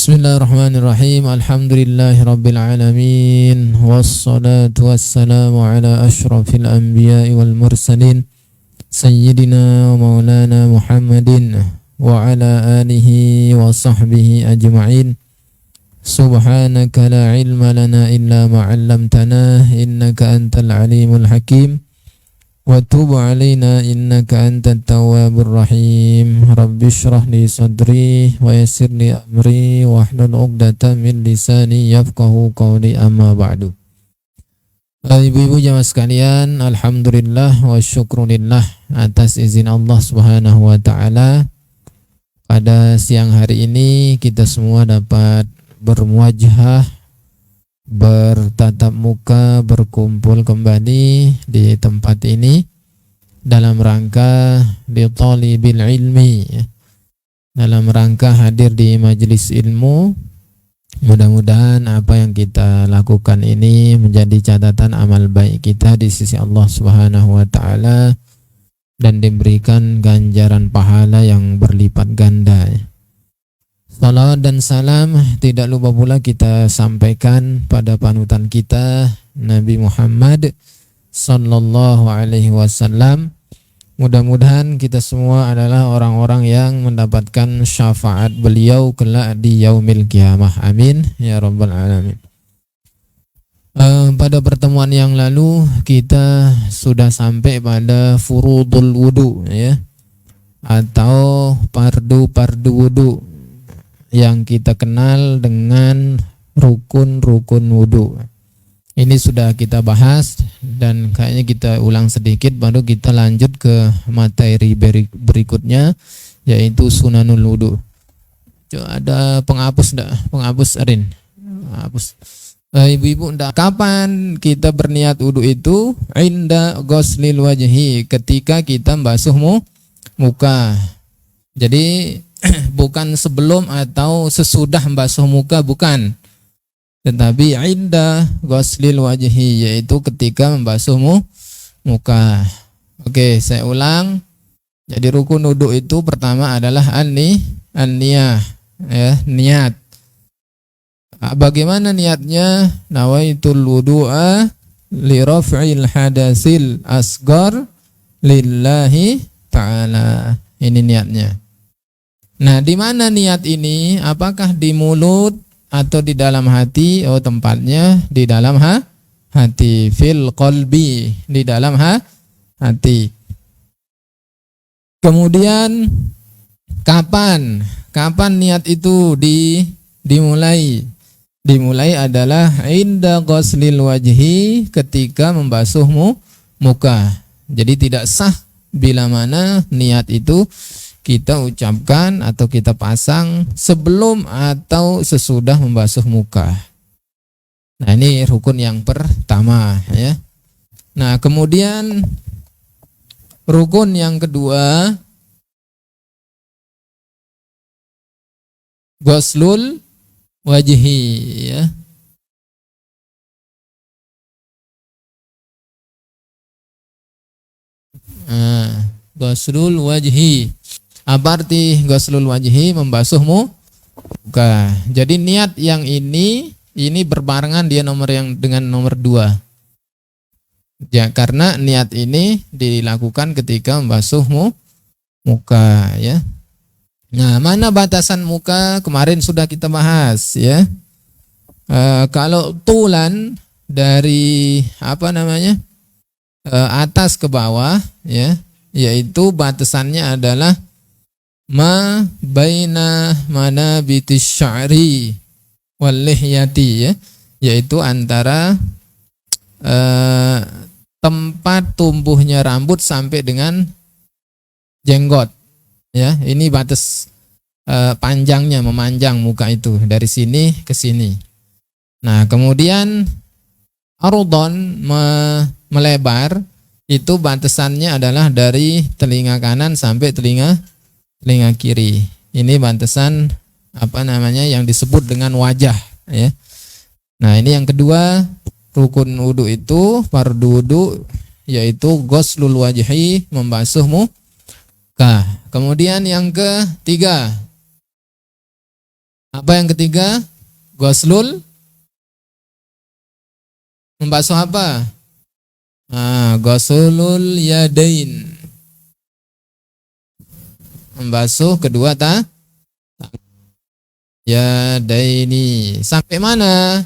Bismillahirrahmanirrahim. Alhamdulillahirabbil alamin. Wassalatu wassalamu ala asyrafil anbiya'i wal mursalin sayyidina wa maulana Muhammadin wa ala alihi wa sahbihi ajma'in. Subhanaka la ilma lana illa ma 'allamtana innaka antal alimul hakim. Wa tub alaina innaka antat tawwabur rahim. Rabbi shrah li sadri wa yassir li amri wa hlul 'uqdatam min lisani yafqahu qawli, amma ba'du. Ibu-ibu jamaah sekalian, alhamdulillah wa syukrulillah atas izin Allah Subhanahu wa taala, pada siang hari ini kita semua dapat bermuajah, bertatap muka, berkumpul kembali di tempat ini dalam rangka li talibil ilmi, dalam rangka hadir di majelis ilmu. Mudah-mudahan apa yang kita lakukan ini menjadi catatan amal baik kita di sisi Allah Subhanahu wa taala dan diberikan ganjaran pahala yang berlipat ganda. Salawat dan salam tidak lupa pula kita sampaikan pada panutan kita Nabi Muhammad sallallahu alaihi wasallam. Mudah-mudahan kita semua adalah orang-orang yang mendapatkan syafaat beliau kelak di yaumil qiyamah. Amin ya rabbal alamin. Pada pertemuan yang lalu kita sudah sampai pada furudul wudu, ya, atau pardu-pardu wudu yang kita kenal dengan rukun-rukun wudu. Ini sudah kita bahas dan kayaknya kita ulang sedikit baru kita lanjut ke materi berikutnya, yaitu sunanul wudu. Ada penghapus enggak? Penghapus Arin. Hapus. Ibu-ibu enggak, kapan kita berniat wudu itu? Inda ghuslil wajhi, ketika kita membasuh muka. Jadi bukan sebelum atau sesudah membasuh muka, bukan, tetapi inda ghuslil wajhi, yaitu ketika membasuh muka. Oke, saya ulang. Jadi rukun wudu itu pertama adalah an-niyah, ya, niat. Bagaimana niatnya? Nawaitul wudu'a li raf'il hadasil asghar lillahi ta'ala. Ini niatnya. Nah, di mana niat ini? Apakah di mulut atau di dalam hati? Oh, tempatnya di dalam hati. Fil qalbi, di dalam hati. Kemudian kapan niat itu dimulai? Dimulai adalah inda ghuslil wajhi, ketika membasuh muka. Jadi tidak sah bila mana niat itu kita ucapkan atau kita pasang sebelum atau sesudah membasuh muka. Nah, ini rukun yang pertama, ya. Nah, kemudian rukun yang kedua, ghuslul wajhi, ya. Ghuslul wajhi. Apa arti ghuslul wajhi? Membasuh muka. Jadi niat yang ini berbarengan dia dengan nomor 2. Ya, karena niat ini dilakukan ketika membasuh muka, ya. Nah, mana batasan muka? Kemarin sudah kita bahas, ya. Kalau tulan dari atas ke bawah, ya, yaitu batasannya adalah ma baina manabitis sya'ri wal lihyati, ya, yaitu antara tempat tumbuhnya rambut sampai dengan jenggot, ya. Ini batas panjangnya, memanjang muka itu dari sini ke sini. Nah, kemudian ardhon, melebar, itu batasannya adalah dari telinga kanan sampai telinga kiri. Ini batasan yang disebut dengan wajah, ya. Nah, ini yang kedua, rukun wudu itu, fardu wudu, yaitu ghuslul wajhi, membasuh muka. Kemudian yang ketiga, Apa yang ketiga? Ghuslul, membasuh apa? Ghuslul yadain, membasuh kedua yadaini. Sampai mana?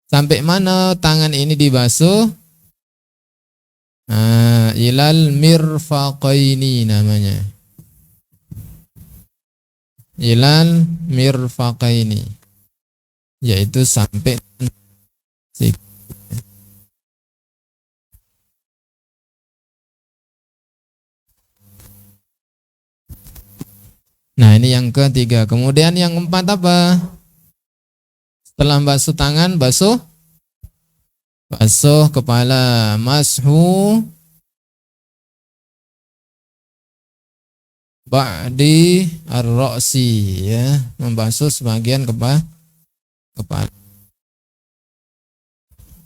Sampai mana tangan ini dibasuh? Ilal mirfaqaini namanya. Ilal mirfaqaini, yaitu sampai siku. Nah, ini yang ketiga. Kemudian yang keempat apa? Setelah basuh tangan, basuh kepala, mashu ba'di ar-ra'si, ya, membasuh sebagian kepala.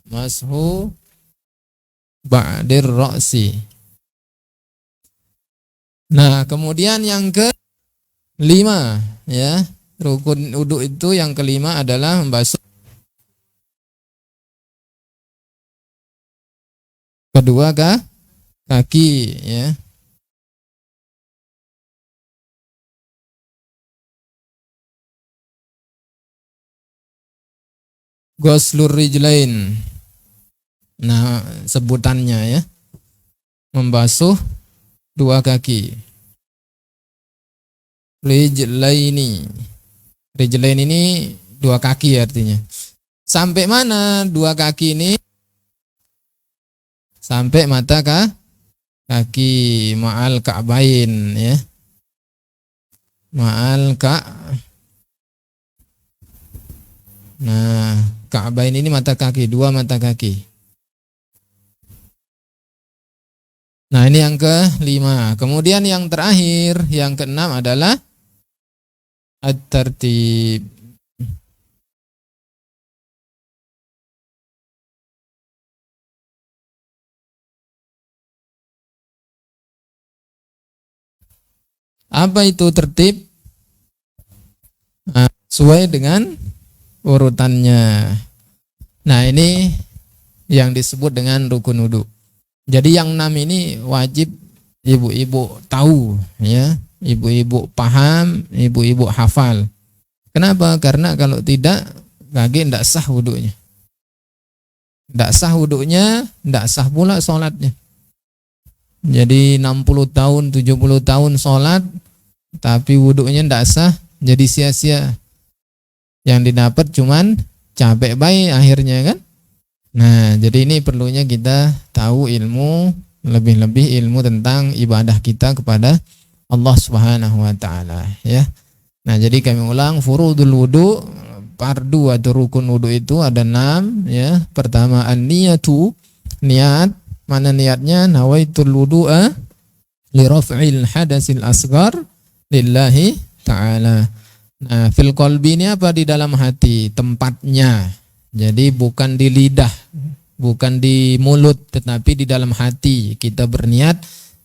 Mashu ba'dir ra'si. Nah, kemudian yang kelima, ya, rukun wudu itu yang kelima adalah membasuh kedua kaki, ya. Ghuslur rijlain. Nah, sebutannya, ya, membasuh dua kaki. Rijlaini. Rijlain ini dua kaki artinya. Sampai mana dua kaki ini? Sampai mata kaki, ma'al ka'bain, ya. Ma'al Nah, ka'bain ini mata kaki, dua mata kaki. Nah, ini yang kelima. Kemudian yang terakhir, yang keenam adalah at-tartib. Apa itu tertib? Nah, sesuai dengan urutannya. Nah, ini yang disebut dengan rukun wudu. Jadi yang 6 ini wajib ibu-ibu tahu, ya. Ibu-ibu paham, ibu-ibu hafal. Kenapa? Karena kalau tidak, kaki tidak sah wudunya. Tidak sah wudunya, tidak sah pula sholatnya. Jadi 60 tahun, 70 tahun sholat, tapi wudunya tidak sah, jadi sia-sia. Yang didapat cuman capek baik akhirnya, kan? Nah, jadi ini perlunya kita tahu ilmu, lebih-lebih ilmu tentang ibadah kita kepada Allah Subhanahu wa taala, ya. Nah, jadi kami ulang, furudul wudu, fardu atau rukun wudu itu ada 6, ya. Pertama an-niyatu, niat. Mana niatnya? Nawaitul wudu'a li raf'il hadasil asghar lillahi ta'ala. Nah, fil qalbi ini apa? Di dalam hati, tempatnya. Jadi bukan di lidah, bukan di mulut, tetapi di dalam hati kita berniat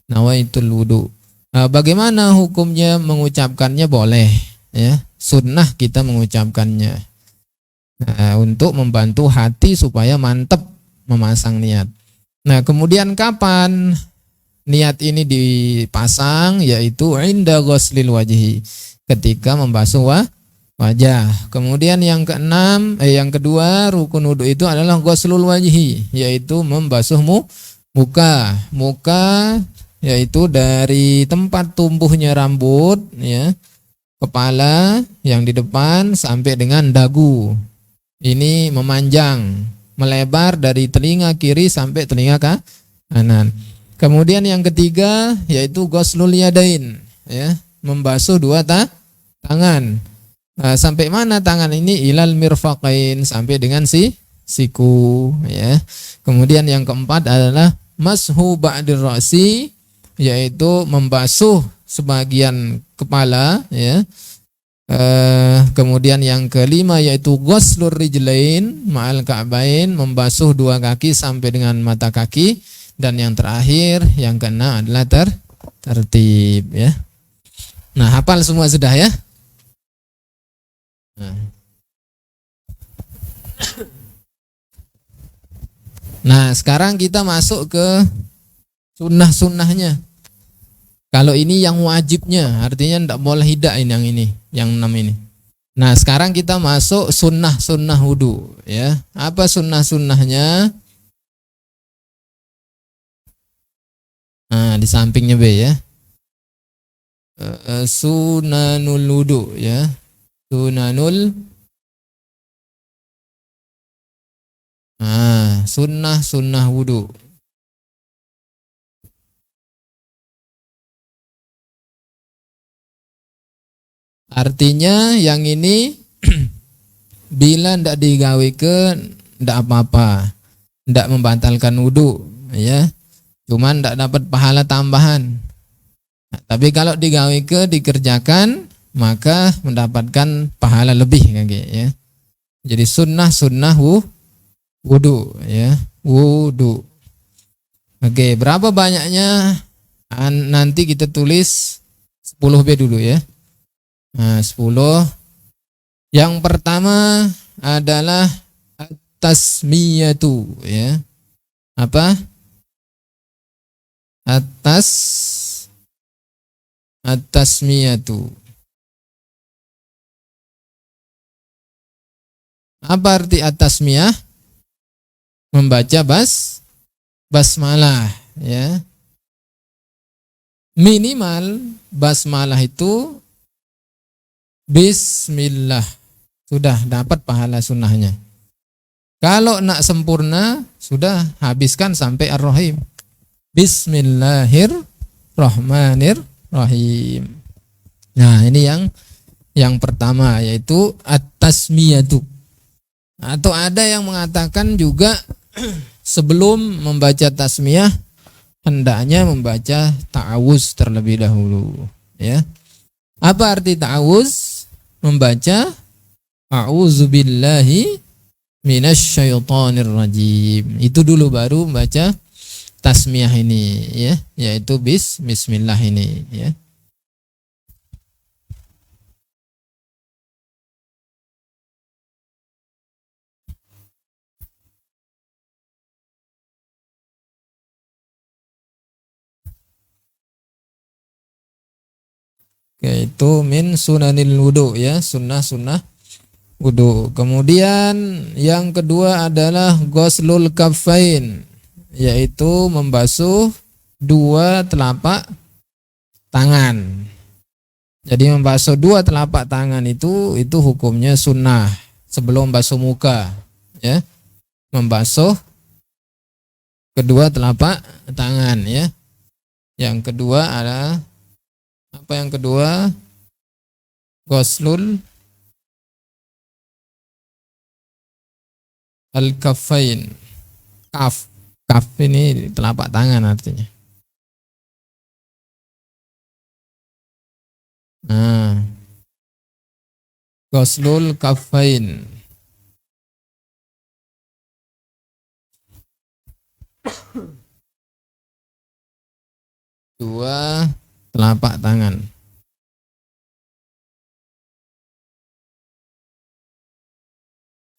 nawaitul wudu. Nah, bagaimana hukumnya mengucapkannya? Boleh, ya. Sunnah kita mengucapkannya. Nah, untuk membantu hati supaya mantap memasang niat. Nah, kemudian kapan niat ini dipasang? Yaitu inda ghuslil wajhi, ketika membasuh wajah. Kemudian yang yang kedua rukun wudu itu adalah ghuslul wajhi, yaitu membasuh muka. Muka yaitu dari tempat tumbuhnya rambut, ya, kepala yang di depan sampai dengan dagu. Ini memanjang, melebar dari telinga kiri sampai telinga kanan. Kemudian yang ketiga yaitu ghuslul yadain, ya, membasuh dua tangan. Nah, sampai mana tangan ini? Ilal mirfaqain, sampai dengan siku, ya. Kemudian yang keempat adalah mashu ba'dir ra'si, yaitu membasuh sebagian kepala, ya. Kemudian yang kelima yaitu ghuslur rijlain ma'al ka'bain, membasuh dua kaki sampai dengan mata kaki. Dan yang terakhir, yang keenam adalah tertib, ya. Nah, hafal semua sudah, ya? Nah, sekarang kita masuk ke sunnah-sunnahnya. Kalau ini yang wajibnya, artinya tidak boleh hidak ini yang ini, yang 6 ini. Nah, sekarang kita masuk sunnah-sunnah wudu, ya. Apa sunnah-sunnahnya? Nah, di sampingnya B ya. Sunanul wudu ya. Sunanul. Nah, sunnah wudu. Artinya yang ini bila ndak digawe ke ndak apa-apa, ndak membatalkan wudu, ya. Cuman ndak dapat pahala tambahan. Nah, tapi kalau digawe ke dikerjakan maka mendapatkan pahala lebih kayak ya. Jadi sunnah wudu ya, wudu. Oke, berapa banyaknya? Nanti kita tulis 10B dulu ya. Nah, 10. Yang pertama adalah at-tasmiyatu ya. Apa? At-tasmiyatu. Apa arti at-tasmiyah? Membaca basmalah ya. Minimal basmalah itu bismillah. Sudah dapat pahala sunnahnya. Kalau nak sempurna, sudah habiskan sampai ar-rahim. Bismillahirrahmanirrahim. Nah, ini yang pertama yaitu at-tasmiyatu. Atau ada yang mengatakan juga sebelum membaca tasmiyah hendaknya membaca ta'awuz terlebih dahulu, ya. Apa arti ta'awuz? Membaca a'udzubillahi minasyaitonir rajim. Itu dulu baru membaca tasmiyah ini, ya, yaitu bismillah ini, ya. Yaitu min sunanil wudu ya, sunnah wudu. Kemudian yang kedua adalah ghuslul kaffain, yaitu membasuh dua telapak tangan. Jadi membasuh dua telapak tangan itu hukumnya sunnah sebelum basuh muka, ya. Membasuh kedua telapak tangan, ya. Yang kedua adalah apa yang kedua? Ghuslul al-kaffain. Kaf ini telapak tangan artinya. Nah, ghuslul kaffain. Dua telapak tangan.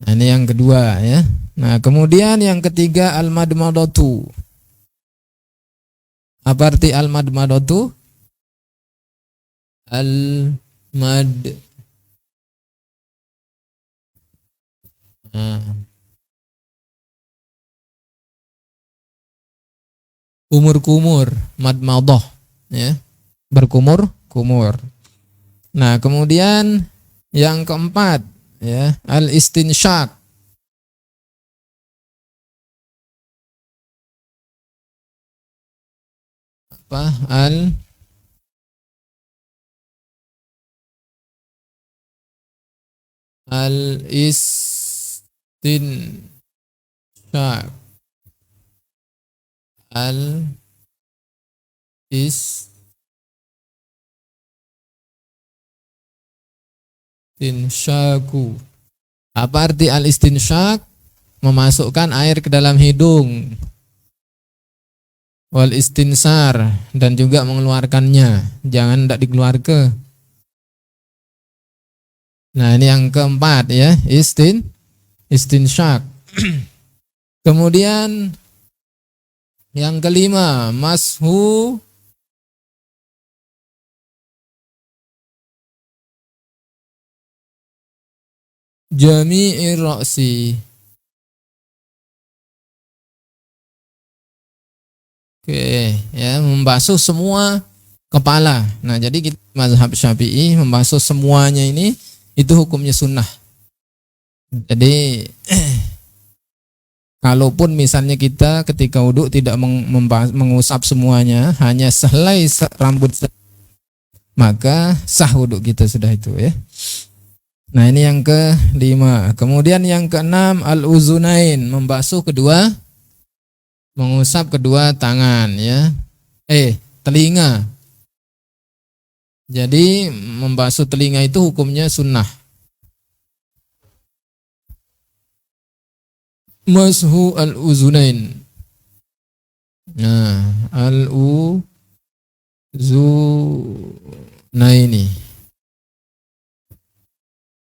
Nah, ini yang kedua ya. Nah, kemudian yang ketiga al-madmadatu. Apa arti al-madmadatu? Al-mad. Kumur-kumur, madmadah ya. Berkumur-kumur. Nah, kemudian yang keempat ya, al-istinsyak. Apa? Al-istinsyak. Istinsyaku. Apa arti al-istinsyak? Memasukkan air ke dalam hidung. Wal istinsar, dan juga mengeluarkannya. Jangan tidak dikeluarkan. Nah, ini yang keempat ya, istinsyak. Kemudian yang kelima, mashu jami'ir ra'si. Oke, ya, membasuh semua kepala. Nah, jadi kita mazhab Syafi'i membasuh semuanya ini itu hukumnya sunnah. Jadi kalaupun misalnya kita ketika wudhu tidak mengusap semuanya, hanya sehelai rambut, maka sah wudhu kita sudah itu ya. Nah, ini yang kelima. Kemudian yang keenam, al-uzunain, mengusap kedua tangan ya. Telinga. Jadi membasuh telinga itu hukumnya sunnah. Mashu al-uzunain. Nah, al-uzunaini.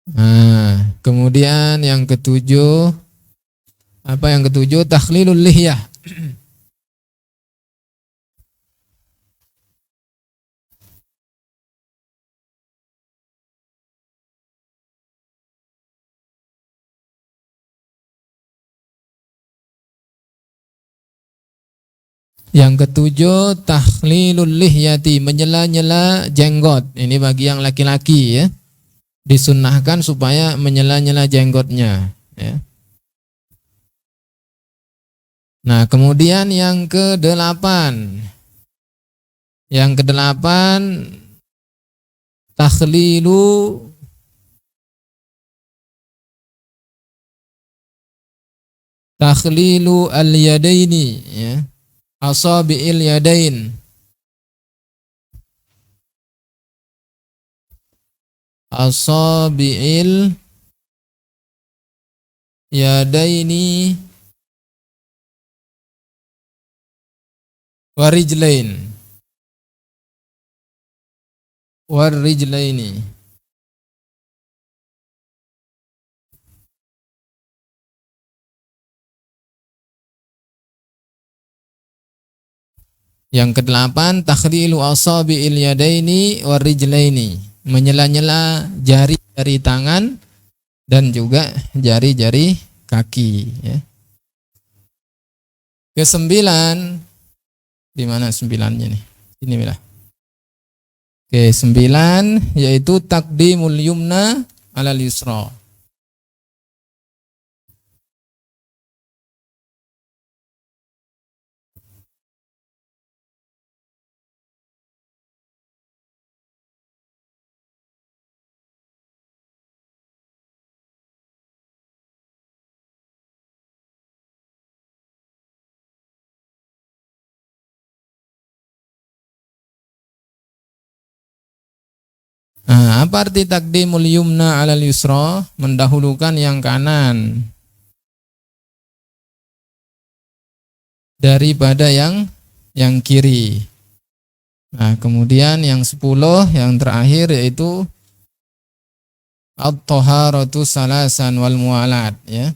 Nah, kemudian yang ketujuh, takhlilul lihyah. Yang ketujuh, takhlilul lihyati, menyela-nyela jenggot. Ini bagi yang laki-laki ya. Disunnahkan supaya menyela-nyela jenggotnya ya. Nah, kemudian yang kedelapan, takhlilu al-yadaini ya, asabi'il yadain. Asabi'il yadaini warijlaini. Yang kedelapan, takhlilu asabi'il yadaini warijlaini, menyela-nyela jari-jari tangan dan juga jari-jari kaki ya. Kesembilan, di mana sembilannya nih? Ini lah. Oke, 9 yaitu taqdimul yumna alal yusra. Nah, apa arti taqdimul yumna alal yusra? Mendahulukan yang kanan daripada yang kiri. Nah, kemudian yang 10 yang terakhir yaitu at-taharatu salasan wal mualat ya.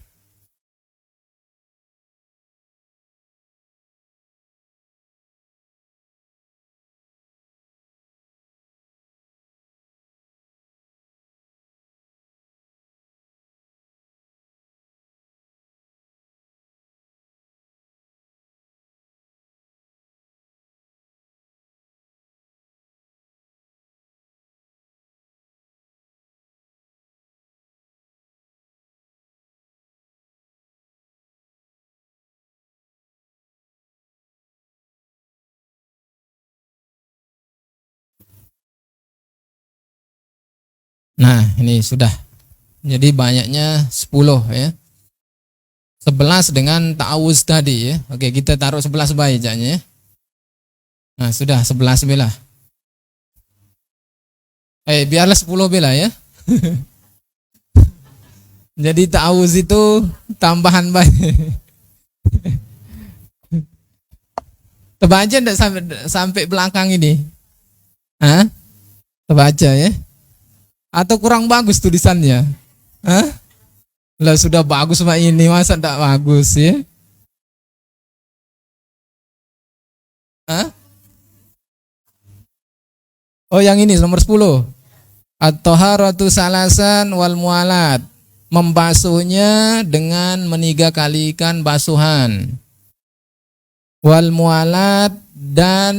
Nah, ini sudah. Jadi banyaknya 10 ya. 11 dengan ta'awuz tadi ya. Oke, kita taruh 11 bacanya ya. Nah, sudah 11 bela. Biarlah 10 bela ya. Jadi ta'awuz itu tambahan baik. Terbaca enggak sampai belakang ini? Hah? Terbaca ya? Atau kurang bagus tulisannya? Hah? Lah sudah bagus Pak ini, masa tidak bagus ya? Hah? Oh yang ini nomor 10. At-taharatu salasan wal mualat. Membasuhnya dengan 3 kalikan basuhan. Wal mualat dan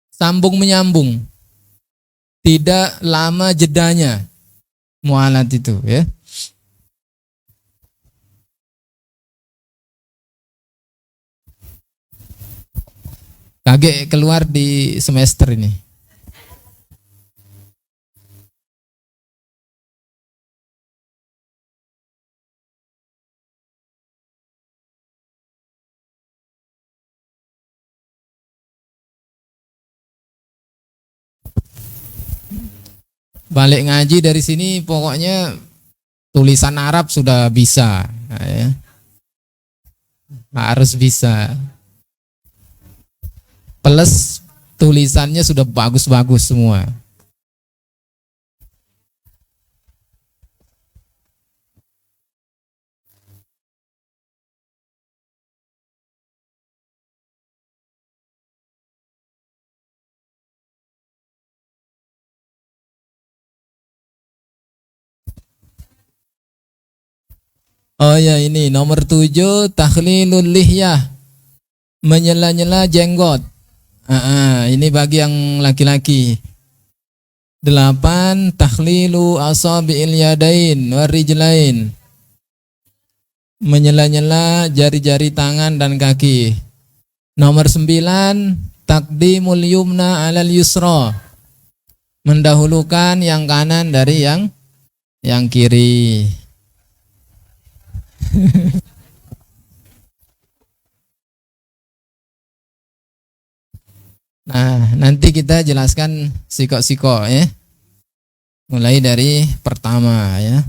sambung menyambung. Tidak lama jedanya. Mualat itu ya. Kaget keluar di semester ini. Balik ngaji dari sini pokoknya tulisan Arab sudah bisa, ya. Harus bisa. Plus tulisannya sudah bagus-bagus semua. Oh ya ini nomor 7 takhlilul lihyah, menyela-nyela jenggot. Ini bagi yang laki-laki. 8 takhlilu asabi'il yadain warijlain, menyela-nyela jari-jari tangan dan kaki. Nomor 9 taqdimul yumna alal yusra, mendahulukan yang kanan dari yang kiri. Nah, nanti kita jelaskan siko-siko ya. Mulai dari pertama ya.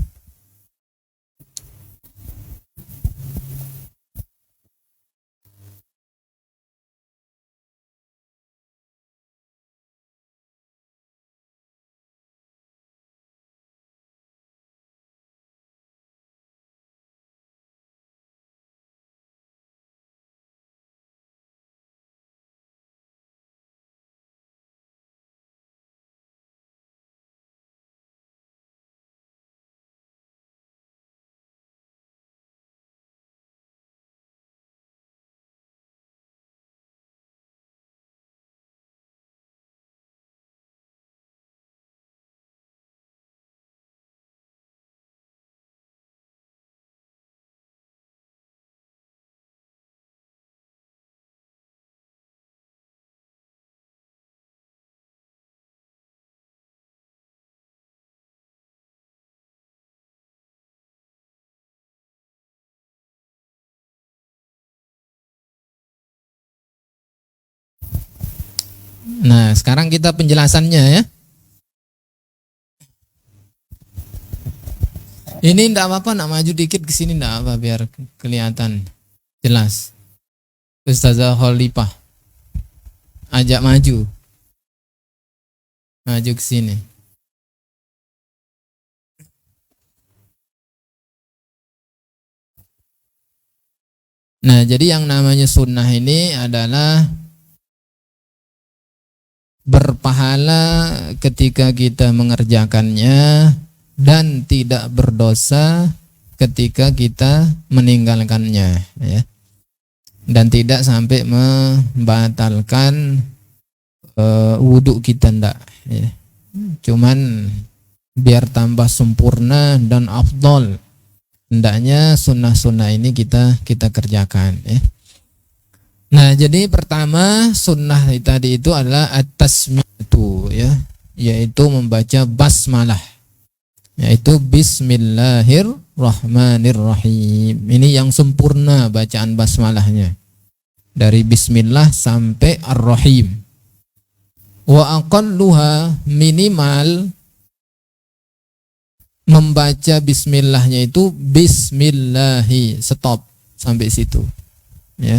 Nah, sekarang kita penjelasannya ya. Ini enggak apa-apa, nak maju dikit ke sini enggak apa, biar kelihatan jelas. Ustazah Khalifah, ajak maju. Maju ke sini. Nah, jadi yang namanya sunnah ini adalah berpahala ketika kita mengerjakannya dan tidak berdosa ketika kita meninggalkannya ya. Dan tidak sampai membatalkan wudhu kita ndak ya. Cuman biar tambah sempurna dan afdol, hendaknya sunnah-sunnah ini kita kerjakan ya. Nah, jadi pertama sunnah tadi itu adalah at-tasmiyatu ya, yaitu membaca basmalah, yaitu bismillahirrahmanirrahim. Ini yang sempurna bacaan basmalahnya, dari bismillah sampai ar-rahim. Wa aqalluha, minimal membaca bismillahnya itu bismillahi, stop sampai situ ya.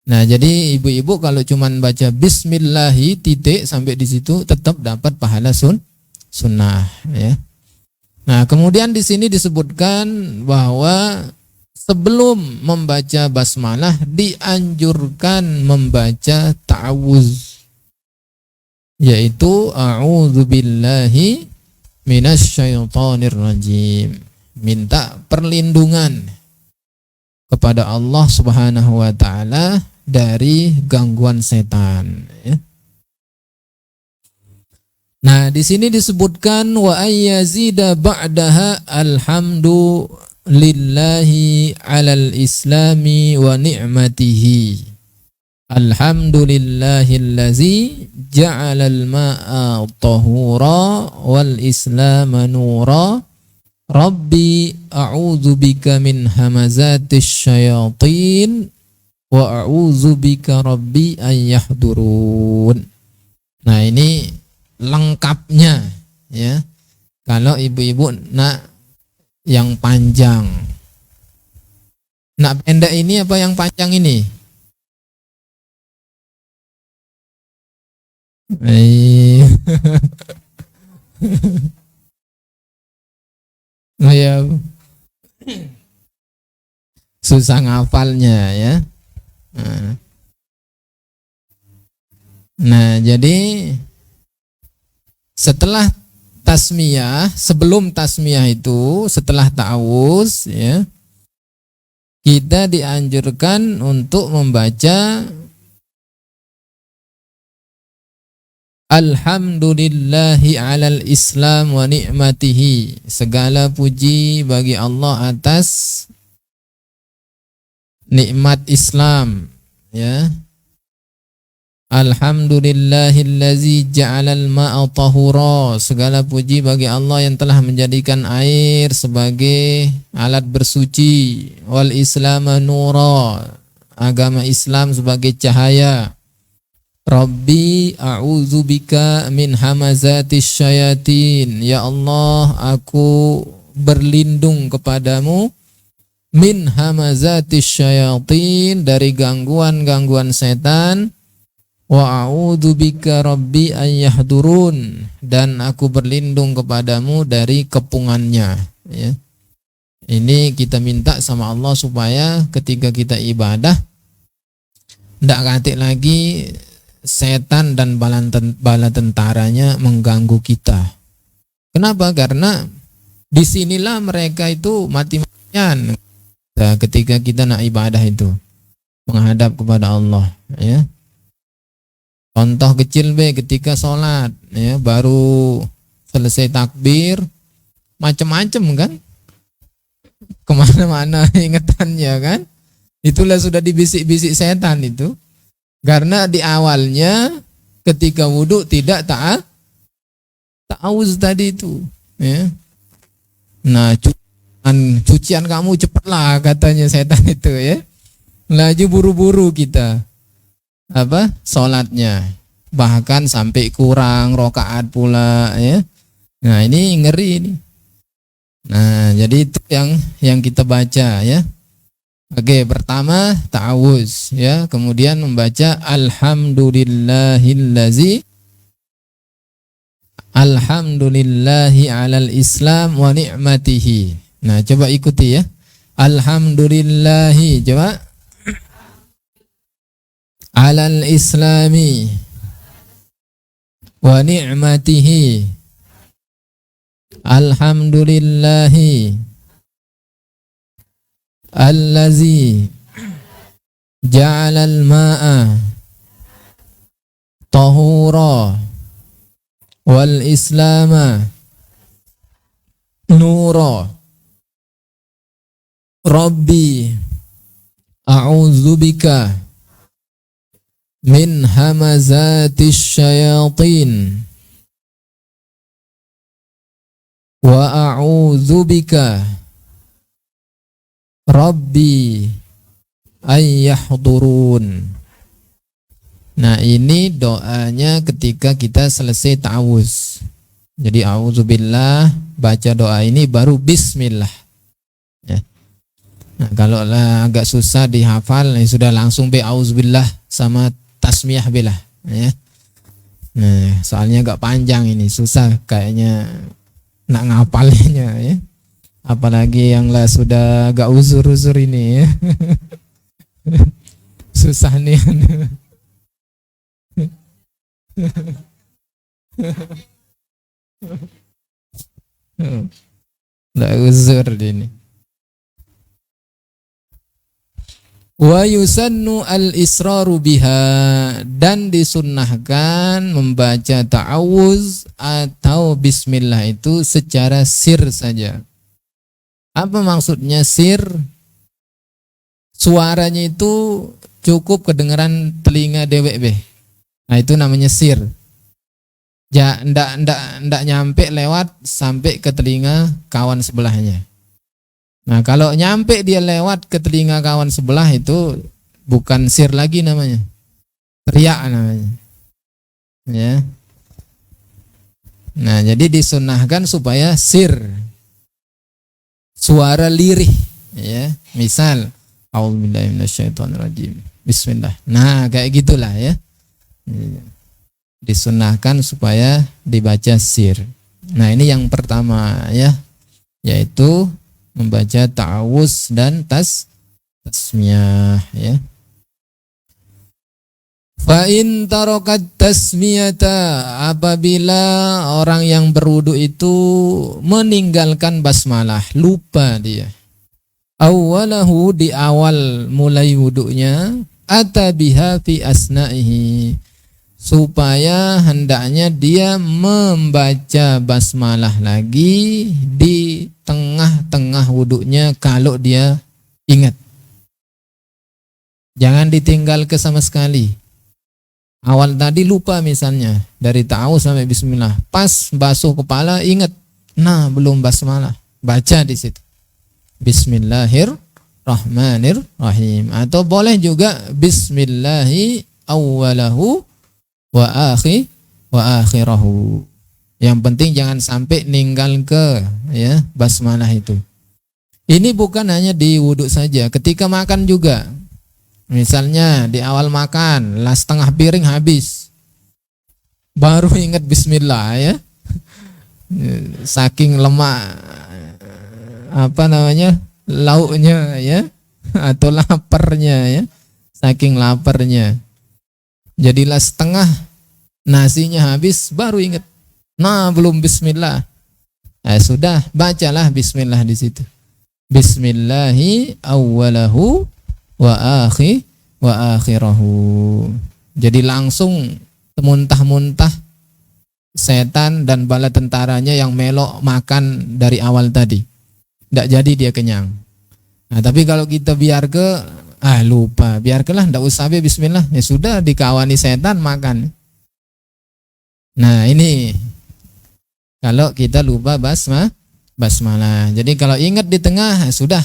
Nah, jadi ibu-ibu kalau cuman baca bismillahi titik sampai di situ tetap dapat pahala sunnah ya. Nah, Nah, kemudian di sini disebutkan bahwa sebelum membaca basmalah dianjurkan membaca ta'awuz, yaitu a'udzubillahi minasyaitonir rajim. Minta perlindungan kepada Allah Subhanahu wa taala dari gangguan setan, ya. Nah, di sini disebutkan wa ayyazida ba'daha alhamdulillahi 'alal islami wa ni'matihi. Alhamdulillahillazi ja'alal ma'a tahura wal islama nura. Rabbi a'udzubika min hamazatis syayatin wa a'udzubika rabbi an yahdurun. Nah, ini lengkapnya, ya. Kalau ibu-ibu nak yang panjang, nak pendek ini apa yang panjang ini? Oh ya, susah ngafalnya, ya. Nah, jadi setelah tasmiyah, sebelum tasmiyah itu, setelah ta'awuz, ya, kita dianjurkan untuk membaca alhamdulillahi 'alal islam wa ni'matihi. Segala puji bagi Allah atas nikmat Islam, ya. Alhamdulillahillazi ja'alal ma'a tahura. Segala puji bagi Allah yang telah menjadikan air sebagai alat bersuci. Wal islama nura. Agama Islam sebagai cahaya. Rabbi a'udzubika min hamazatis syayatin. Ya Allah, aku berlindung kepadamu min hamazatis syayatin, dari gangguan-gangguan setan. Wa a'udzubika rabbi an yahdurun, dan aku berlindung kepadamu dari kepungannya, ya. Ini kita minta sama Allah supaya ketika kita ibadah tidak katik lagi setan dan bala tentaranya mengganggu kita. Kenapa? Karena disinilah mereka itu mati-matian ketika kita nak ibadah itu menghadap kepada Allah, ya. Contoh kecil ketika sholat, ya, baru selesai takbir, macam-macam kan, kemana-mana ingatannya kan, itulah sudah dibisik-bisik setan itu, karena di awalnya ketika wudhu tidak ta'awuz tadi itu, ya. Nah, cucian kamu cepatlah katanya setan itu, ya. Laju buru-buru kita sholatnya, bahkan sampai kurang rokaat pula, ya. Nah, ini ngeri ini. Nah, jadi itu yang kita baca, ya. Oke, pertama ta'awuz, ya, kemudian membaca alhamdulillahi 'alal islam wa ni'matihi. Nah, coba ikuti, ya. Alhamdulillahi, coba. 'Alal islami wa ni'matihi. Alhamdulillahi allazi ja'alal ma'a tahura wal islama nura. Rabbi a'udzubika min hamazatis syayatin wa a'udzubika rabbi ay yahdurun. Nah, ini doanya ketika kita selesai ta'awuz. Jadi a'udzubillah, baca doa ini baru bismillah, ya. Nah, kalau agak susah dihafal, ya sudah langsung a'udzubillah sama tasmiyah billah, ya. Nah, soalnya agak panjang ini, susah kayaknya nak ngapalnya, ya. Apalagi yang lah sudah gak uzur-uzur ini ya. Susah nih. Gak uzur ini. Wa yusannu al-israru biha, dan disunnahkan membaca ta'awuz atau bismillah itu secara sir saja. Apa maksudnya sir? Suaranya itu cukup kedengaran telinga dewek beh. Nah itu namanya sir. Ya ndak nyampe lewat sampai ke telinga kawan sebelahnya. Nah kalau nyampe dia lewat ke telinga kawan sebelah itu bukan sir lagi namanya, teriak namanya. Ya. Nah jadi disunahkan supaya sir, suara lirih. Ya, misal, A'udzubillahi minasyaitonirrajim. Bismillah. Nah kayak gitulah ya. Disunahkan supaya dibaca sir. Nah ini yang pertama ya, yaitu membaca ta'awuz dan tasmiyah ya. Fa in tarakat tasmiyata, apabila orang yang berwudu itu meninggalkan basmalah, lupa dia. Awalahu, di awal mulai wudunya, atabiha fi asna'ihi, supaya hendaknya dia membaca basmalah lagi di tengah-tengah wudunya kalau dia ingat. Jangan ditinggal ke sama sekali. Awal tadi lupa misalnya, dari ta'awuz sampai bismillah, pas basuh kepala ingat, nah belum basmalah, baca di situ. Bismillahirrahmanirrahim, atau boleh juga bismillahi awwalahu wa akhirahu. Yang penting jangan sampai ninggal ke ya basmalah itu. Ini bukan hanya di wudhu saja, ketika makan juga. Misalnya di awal makan, lah setengah piring habis, baru ingat bismillah ya. Saking lemak lauknya ya, atau laparnya ya, saking laparnya. Jadilah setengah nasinya habis baru ingat. Nah, belum bismillah. Sudah, bacalah bismillah di situ. Bismillahi awwalahu wa akhirahu. Jadi langsung muntah-muntah setan dan bala tentaranya yang melok makan dari awal tadi. Tidak jadi dia kenyang. Nah, tapi kalau kita biar ke lupa, biarkanlah, tidak usah bismillah, ya sudah, dikawani setan makan. Nah ini kalau kita lupa basmalah. Jadi kalau ingat di tengah, sudah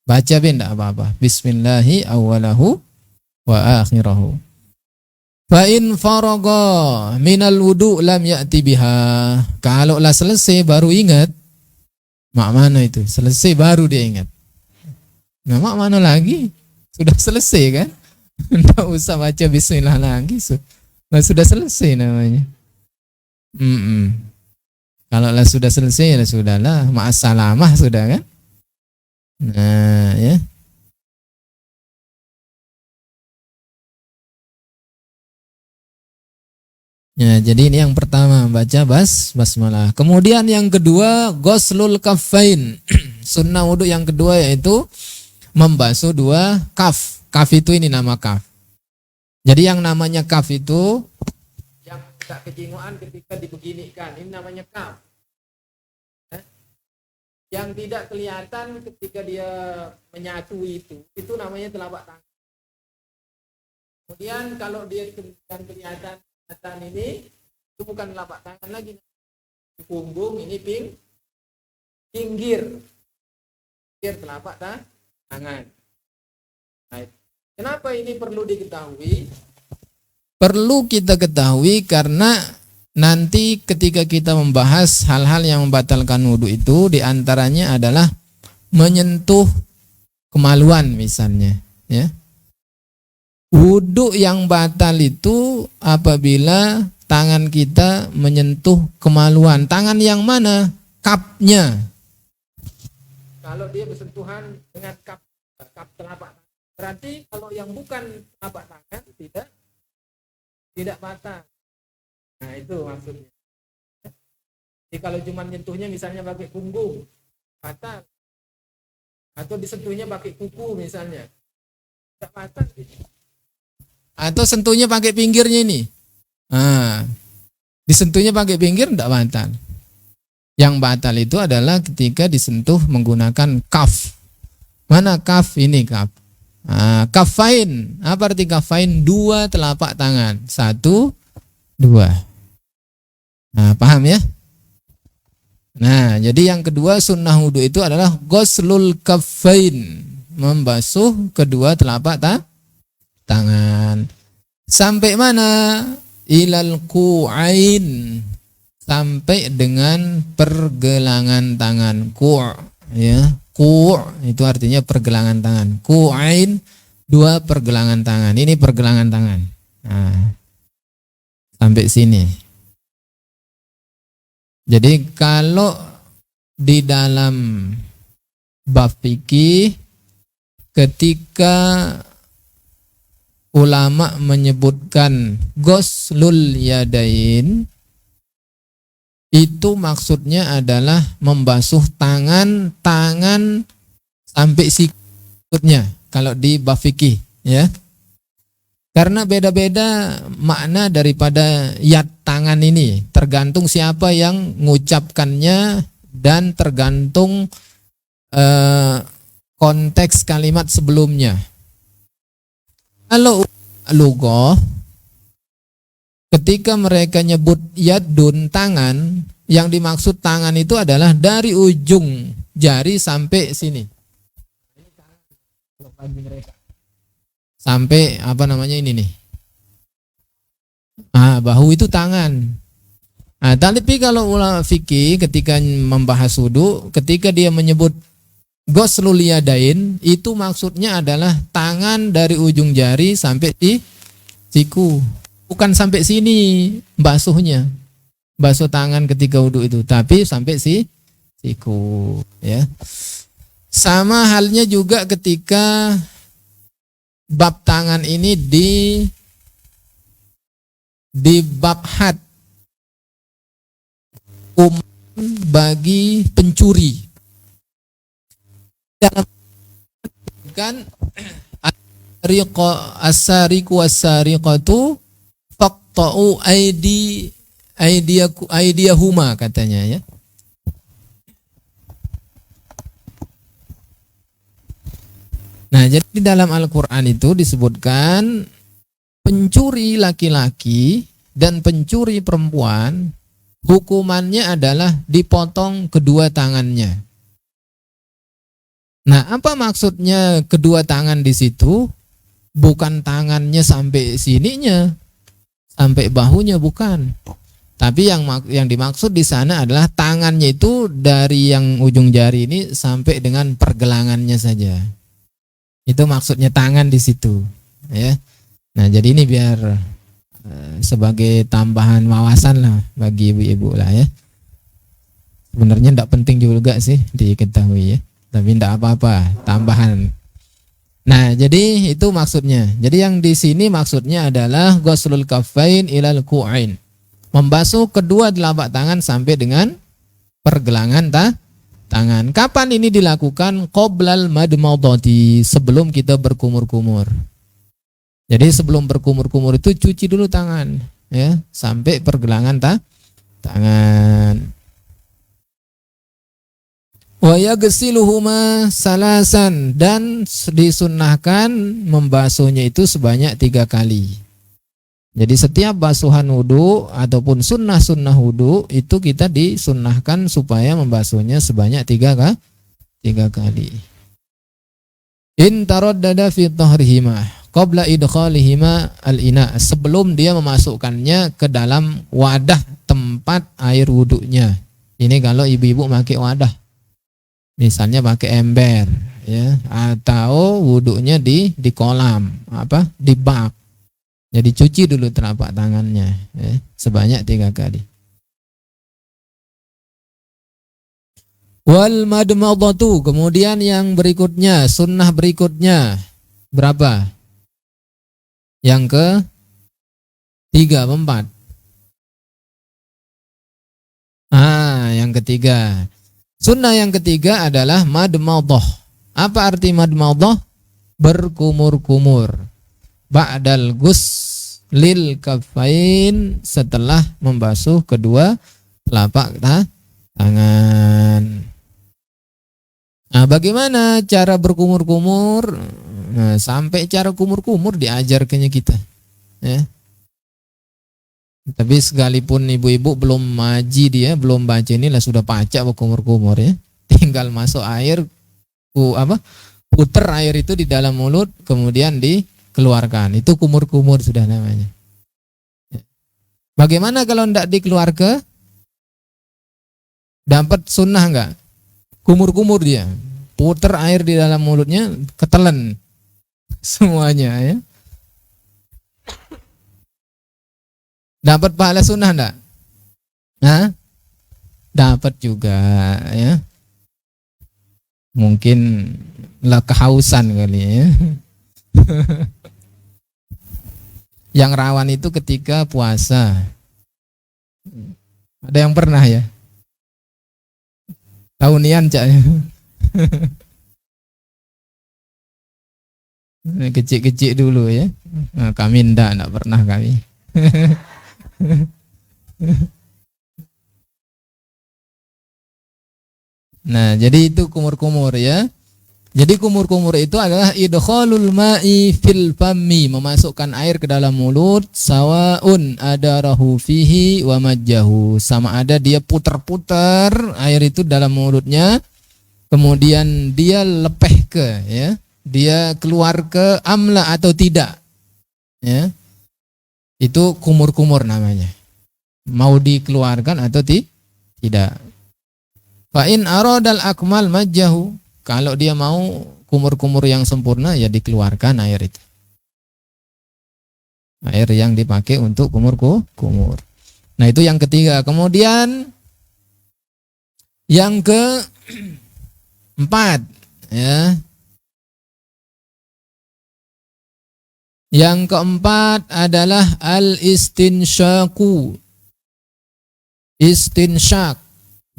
baca tidak apa-apa. Bismillahi awwalahu wa akhirahu. Fa in faragha minal wudu lam ya'ti biha. Kalau lah selesai baru ingat, mak mana itu? Selesai baru dia ingat. Nah, mak mana lagi? Sudah selesai kan? Tidak usah baca bismillah lagi. Sudah selesai namanya. Kalau lah sudah selesai, ya sudahlah, ma'assalamah sudah kan? Nah ya. Ya, jadi ini yang pertama, baca basmalah. Kemudian yang kedua, ghuslul kaffain. Sunnah wudu yang kedua yaitu membasuh dua kaf. Kaf itu ini nama kaf. Jadi yang namanya kaf itu yang tak kecinguan ketika dibeginikan, ini namanya kaf. Yang tidak kelihatan ketika dia menyatu itu namanya telapak tangan. Kemudian kalau dia kelihatan ini, itu bukan telapak tangan lagi, punggung ini pinggir telapak tangan. Nah, kenapa ini perlu diketahui? Perlu kita ketahui karena nanti ketika kita membahas hal-hal yang membatalkan wudu itu, diantaranya adalah menyentuh kemaluan misalnya. Ya. Wudu yang batal itu apabila tangan kita menyentuh kemaluan. Tangan yang mana? Kapnya. kalau dia bersentuhan dengan kap telapak tangan. Berarti kalau yang bukan telapak tangan tidak batal. Nah, itu maksudnya. Jadi kalau cuma nyentuhnya misalnya pakai punggung, batal. Atau disentuhnya pakai kuku misalnya, tidak batal. Atau sentuhnya pakai pinggirnya ini. Nah, disentuhnya pakai pinggir tidak batal. Yang batal itu adalah ketika disentuh menggunakan kaf. Mana kaf? Ini kaf. Nah, kafain. Apa arti kafain? Dua telapak tangan. Satu, dua. Nah, paham ya? Nah, jadi yang kedua sunnah wudu itu adalah ghuslul kafain. Membasuh kedua telapak tangan. Sampai mana? Ilal ku'ain. Sampai dengan pergelangan tangan. Ku', ya. Ku' itu artinya pergelangan tangan. Ku'ain, dua pergelangan tangan. Ini pergelangan tangan. Nah, sampai sini. Jadi kalau di dalam bab fikih ketika ulama menyebutkan ghuslul yadain, itu maksudnya adalah membasuh tangan sampai sikutnya kalau di bab fikih, ya. Karena beda-beda makna daripada yad tangan ini, tergantung siapa yang mengucapkannya dan tergantung konteks kalimat sebelumnya. Kalau lughah, ketika mereka nyebut yadun tangan, yang dimaksud tangan itu adalah dari ujung jari sampai sini. Sampai apa namanya ini nih. Bahu itu tangan. Tapi kalau ulama fikih ketika membahas wudu, ketika dia menyebut ghuslul yadain, itu maksudnya adalah tangan dari ujung jari sampai di siku. Bukan sampai sini basuhnya, basuh tangan ketika wudu itu, tapi sampai siku, ya. Sama halnya juga ketika bab tangan ini di bab had, bagi pencuri. Dalam kan as-sariqu was-sariqatu faqta'u aydiyahuma katanya, ya. Nah, jadi di dalam Al-Qur'an itu disebutkan pencuri laki-laki dan pencuri perempuan hukumannya adalah dipotong kedua tangannya. Nah, apa maksudnya kedua tangan di situ? Bukan tangannya sampai sininya, sampai bahunya, bukan. Tapi yang dimaksud di sana adalah tangannya itu dari yang ujung jari ini sampai dengan pergelangannya saja. Itu maksudnya tangan di situ, ya. Nah, jadi ini biar sebagai tambahan wawasan lah bagi ibu-ibu lah, ya. Sebenarnya tidak penting juga sih diketahui, ya. Tapi tidak apa-apa, tambahan. Nah, jadi itu maksudnya. Jadi yang di sini maksudnya adalah ghuslul kaffain ilal ku'ain. Membasuh kedua telapak tangan sampai dengan pergelangan tangan. Kapan ini dilakukan? Qoblal madmadati, sebelum kita berkumur-kumur. Jadi sebelum berkumur-kumur itu cuci dulu tangan, ya, sampai pergelangan tangan. Wa yaghsiluhuma salasan, dan disunnahkan membasuhnya itu sebanyak 3 kali. Jadi setiap basuhan wudu ataupun sunnah wudu itu kita disunnahkan supaya membasuhnya sebanyak 3 kali. In taraddada fi dhahrihima qabla idkhalihima al-ina, sebelum dia memasukkannya ke dalam wadah tempat air wudunya. Ini kalau ibu-ibu pakai wadah. Misalnya pakai ember, ya, atau wudunya di kolam, di bak. Jadi cuci dulu telapak tangannya, ya, sebanyak 3 kali. Wal madmadatu, kemudian yang berikutnya, sunnah berikutnya berapa? Yang ke tiga, empat. Yang ketiga. Sunnah yang ketiga adalah madmadah. Apa arti madmadah? Berkumur-kumur. Ba'dal lil kafain, setelah membasuh kedua telapak tangan. Nah, bagaimana cara berkumur-kumur? Nah, sampai cara kumur-kumur diajarkannya kita. Ya. Tapi sekalipun ibu-ibu belum maji, dia belum baca inilah sudah pacak berkumur-kumur ya. Tinggal masuk air, puter air itu di dalam mulut, kemudian dikeluarkan. Itu kumur-kumur sudah namanya. Bagaimana kalau tidak dikeluarkan? Dapat sunnah enggak? Kumur-kumur dia. Puter air di dalam mulutnya, ketelan semuanya ya. Dapat pahala sunnah enggak? Dapat juga ya. Mungkin lah kehausan kali ya. Yang rawan itu ketika puasa. Ada yang pernah ya? Tahunian Cak. Kecil-kecil dulu ya. Nah, kami enggak pernah kami. Nah, jadi itu kumur-kumur ya. Jadi kumur-kumur itu adalah idkhalul ma'i fil fammi, memasukkan air ke dalam mulut, sawaun adarahu fihi wa majjahu, sama ada dia putar-putar air itu dalam mulutnya, kemudian dia lepeh ke ya, dia keluar ke amla atau tidak. Ya. Itu kumur-kumur namanya. Mau dikeluarkan atau tidak. Fa in aradal akmal majjahu, kalau dia mau kumur-kumur yang sempurna ya dikeluarkan air itu. Air yang dipakai untuk kumur. Nah, itu yang ketiga. Kemudian yang keempat ya. Yang keempat adalah al-istinsyaku. Istinsyak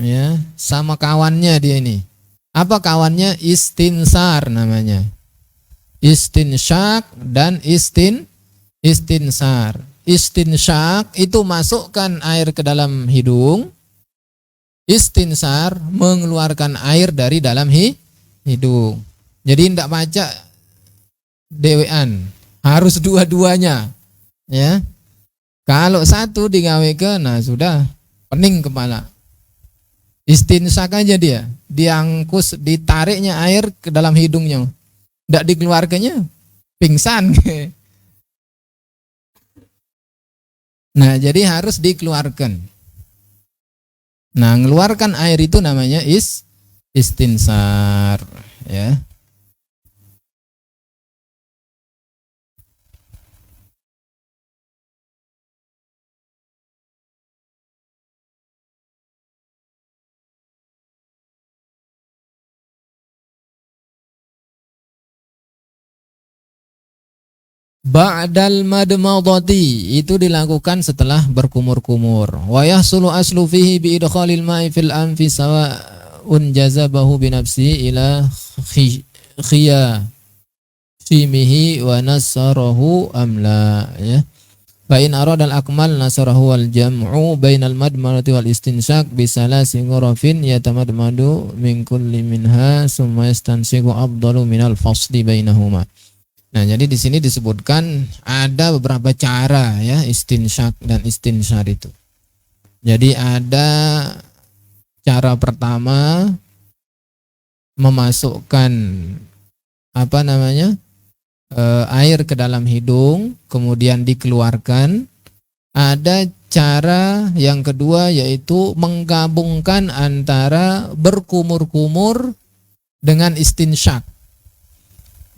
ya, sama kawannya dia ini. Apa kawannya? Istinsar namanya. Istinsyak dan istinsar. Istinsyak itu masukkan air ke dalam hidung. Istinsar mengeluarkan air dari dalam hidung. Jadi tidak baca dewean, harus dua-duanya. Ya. Kalau satu digawekan, nah sudah pening kepala. Istinsak aja dia, diangkus, ditariknya air ke dalam hidungnya, tidak dikeluarkannya, pingsan. Nah, jadi harus dikeluarkan. Nah, mengeluarkan air itu namanya istinsar, ya. Ba'dal madmadati, itu dilakukan setelah berkumur-kumur. Wa yahsulu aslu fihi bi idkhalil ma'i fil anfi sawa'un jazabahu bi nafsihi ila khiyashimihi wa nasarahu amla ya. Fa in arada al akmal nasarahu wal jam'u bainal madmadati wal istinshaq bi salasi ghurafin yatamadmadu min kulli minha summa yastansiqu afdalu minal fasli bainahuma. Nah, jadi di sini disebutkan ada beberapa cara ya istinsyak dan istinsar itu. Jadi ada cara pertama memasukkan air ke dalam hidung kemudian dikeluarkan. Ada cara yang kedua yaitu menggabungkan antara berkumur-kumur dengan istinsyak.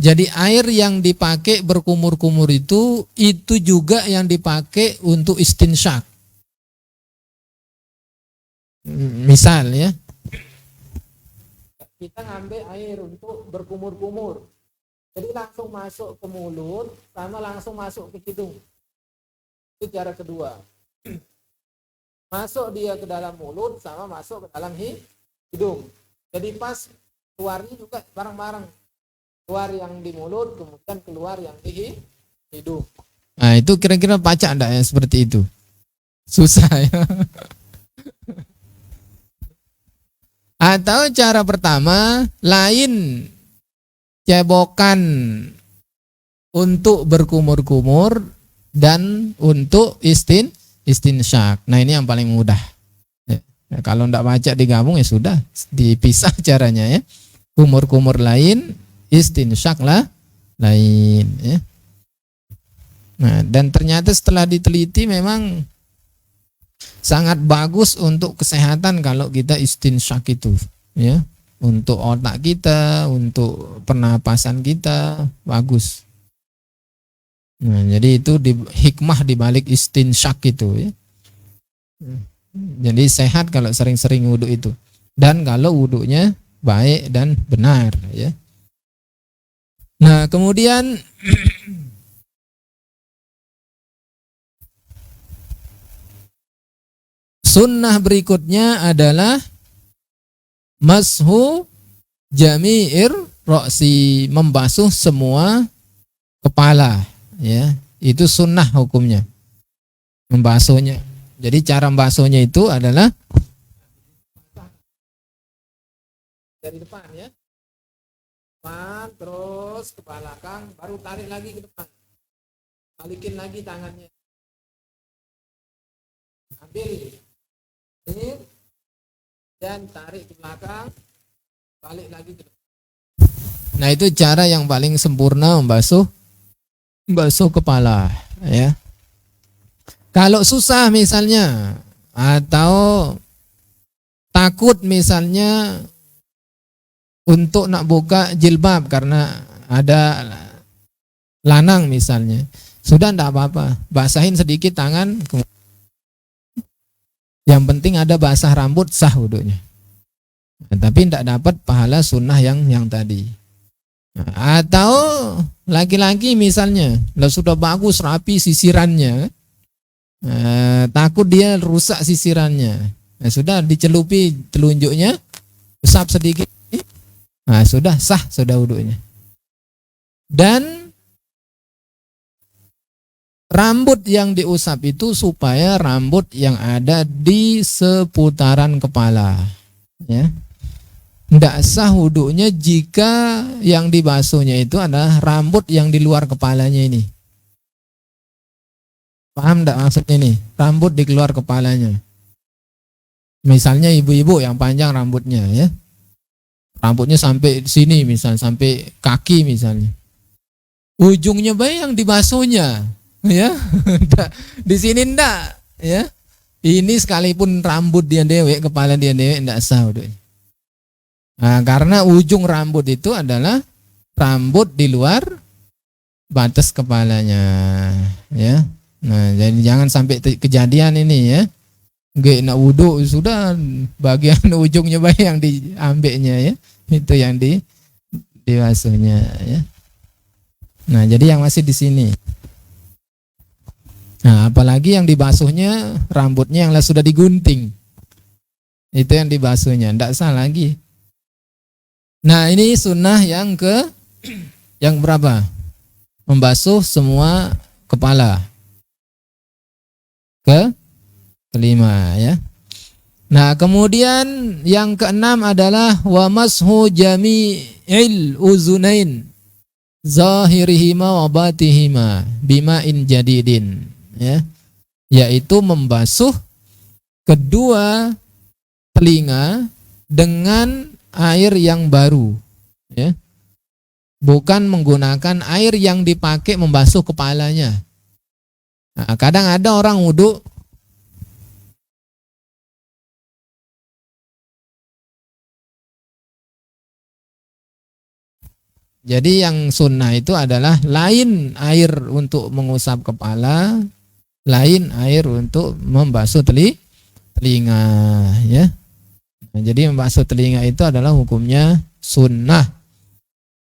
Jadi air yang dipakai berkumur-kumur itu juga yang dipakai untuk istinsyak. Misal ya, kita ngambil air untuk berkumur-kumur. Jadi langsung masuk ke mulut sama langsung masuk ke hidung. Itu cara kedua. Masuk dia ke dalam mulut sama masuk ke dalam hidung. Jadi pas keluarnya juga bareng-bareng. Keluar yang di mulut, kemudian keluar yang di hidung. Nah itu kira-kira pacak enggak ya seperti itu? Susah ya. Atau cara pertama lain cebokan untuk berkumur-kumur dan untuk istinsyak. Nah ini yang paling mudah. Ya, kalau enggak baca digabung ya sudah dipisah caranya ya. Kumur-kumur lain, istinsyak lah lain. Ya. Nah dan ternyata setelah diteliti memang sangat bagus untuk kesehatan kalau kita istinsyak itu, ya. Untuk otak kita, untuk pernapasan kita bagus. Nah, jadi itu hikmah di balik istinsyak itu, ya. Jadi sehat kalau sering-sering wudhu itu. Dan kalau wudhunya baik dan benar, ya. Nah, kemudian sunnah berikutnya adalah mashu jami'ir roksi, membasuh semua kepala, ya. Itu sunnah hukumnya, membasuhnya. Jadi cara membasuhnya itu adalah dari depan, ya. Depan terus ke belakang, baru tarik lagi ke depan. Balikin lagi tangannya. Ambil ini dan tarik ke belakang, balik lagi ke depan. Nah itu cara yang paling sempurna membasuh kepala, ya. Kalau susah misalnya atau takut misalnya untuk nak buka jilbab karena ada lanang misalnya, sudah enggak apa-apa, basahin sedikit tangan. Yang penting ada basah rambut, sah wudunya. Nah, tapi tidak dapat pahala sunnah yang tadi. Nah, atau laki-laki misalnya, lah sudah bagus rapi sisirannya, takut dia rusak sisirannya. Nah, sudah dicelupi telunjuknya, usap sedikit, nah, sudah sah sudah wudunya. Dan rambut yang diusap itu supaya rambut yang ada di seputaran kepala, ya. Tidak sah wudunya jika yang dibasuhnya itu adalah rambut yang di luar kepalanya ini. Paham tidak maksudnya ini? Rambut di luar kepalanya. Misalnya ibu-ibu yang panjang rambutnya, ya. Rambutnya sampai sini misalnya, sampai kaki misalnya. Ujungnya baik yang dibasuhnya. Ya, di sini ndak, ya. Ini sekalipun rambut dia dewek, kepala dia dewek, ndak sah wudunya. Nah, karena ujung rambut itu adalah rambut di luar batas kepalanya, ya. Nah, jadi jangan sampai kejadian ini, ya. Nggak nak wudhu sudah bagian ujungnya baik yang diambilnya, ya. Itu yang dibasuhnya, ya. Nah, jadi yang masih di sini. Nah, apalagi yang dibasuhnya rambutnya yang sudah digunting. Itu yang dibasuhnya, tidak sah lagi. Nah, ini sunnah yang berapa? Membasuh semua kepala. Kelima, ya. Nah, kemudian yang keenam adalah wa mashu jami'il uzunain zahirihima wa batihima bima'in jadidin, ya, yaitu membasuh kedua telinga dengan air yang baru, ya, bukan menggunakan air yang dipakai membasuh kepalanya. Nah, kadang ada orang wudhu jadi yang sunnah itu adalah lain air untuk mengusap kepala, lain air untuk membasuh telinga, ya. Nah, jadi membasuh telinga itu adalah hukumnya sunnah.